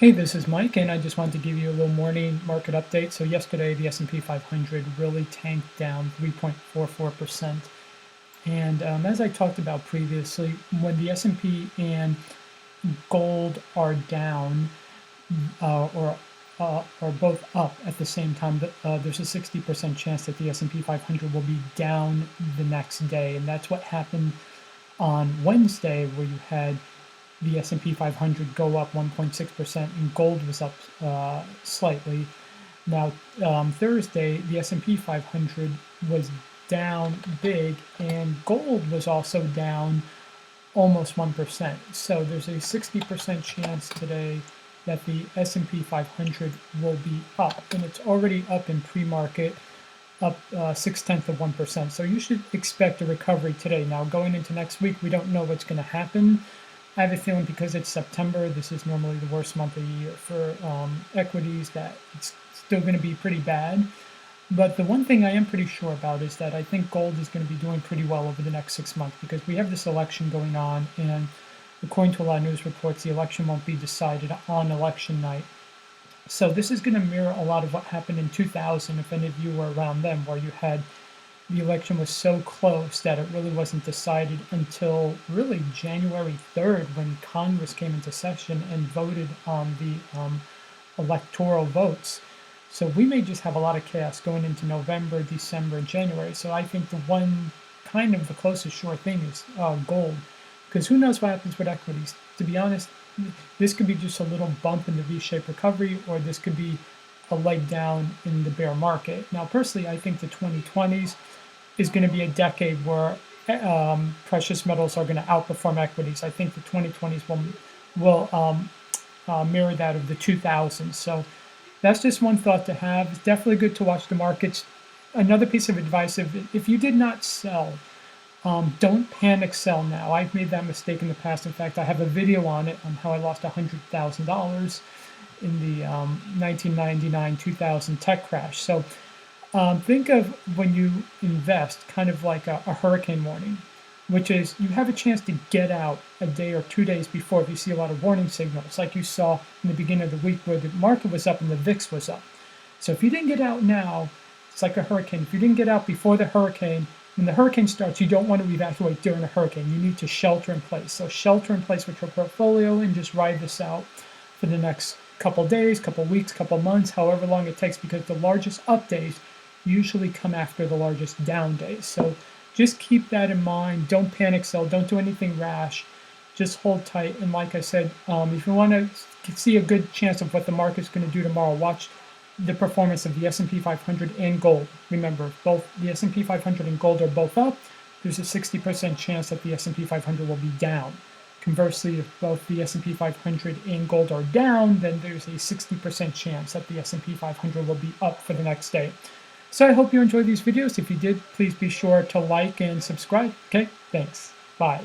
Hey, this is Mike, and I just wanted to give you a little morning market update. So yesterday, the S&P 500 really tanked down 3.44%. And as I talked about previously, when the S&P and gold are down or both up at the same time, there's a 60% chance that the S&P 500 will be down the next day. And that's what happened on Wednesday, where you had the S&P 500 go up 1.6% and gold was up slightly. Now, Thursday, the S&P 500 was down big and gold was also down almost 1%. So there's a 60% chance today that the S&P 500 will be up, and it's already up in pre-market, up 0.6%. So you should expect a recovery today. Now, going into next week, we don't know what's going to happen. I have a feeling because it's September, this is normally the worst month of the year for equities, that it's still going to be pretty bad. But the one thing I am pretty sure about is that I think gold is going to be doing pretty well over the next 6 months, because we have this election going on, and according to a lot of news reports, the election won't be decided on election night. So this is going to mirror a lot of what happened in 2000, if any of you were around then, where you had the election was so close that it really wasn't decided until really January 3rd, when Congress came into session and voted on the electoral votes. So we may just have a lot of chaos going into November, December, and January. So I think the one kind of the closest sure thing is gold, because who knows what happens with equities. To be honest, this could be just a little bump in the V-shaped recovery, or this could be a leg down in the bear market. Now, personally, I think the 2020s is going to be a decade where precious metals are going to outperform equities. I think the 2020s will mirror that of the 2000s. So that's just one thought to have. It's definitely good to watch the markets. Another piece of advice: if you did not sell, don't panic sell now. I've made that mistake in the past. In fact, I have a video on it, on how I lost $100,000 in the 1999-2000 tech crash. So think of when you invest kind of like a hurricane warning, which is you have a chance to get out a day or 2 days before if you see a lot of warning signals, like you saw in the beginning of the week where the market was up and the VIX was up. So if you didn't get out now, it's like a hurricane. If you didn't get out before the hurricane, when the hurricane starts, you don't want to evacuate during a hurricane. You need to shelter in place. So shelter in place with your portfolio and just ride this out for the next couple days, couple weeks, couple months, however long it takes, because the largest up days usually come after the largest down days. So just keep that in mind. Don't panic sell. Don't do anything rash. Just hold tight. And like I said, if you want to see a good chance of what the market's going to do tomorrow, watch the performance of the S&P 500 and gold. Remember, both the S&P 500 and gold are both up. There's a 60% chance that the S&P 500 will be down. Conversely, if both the S&P 500 and gold are down, then there's a 60% chance that the S&P 500 will be up for the next day. So I hope you enjoyed these videos. If you did, please be sure to like and subscribe. Okay, thanks. Bye.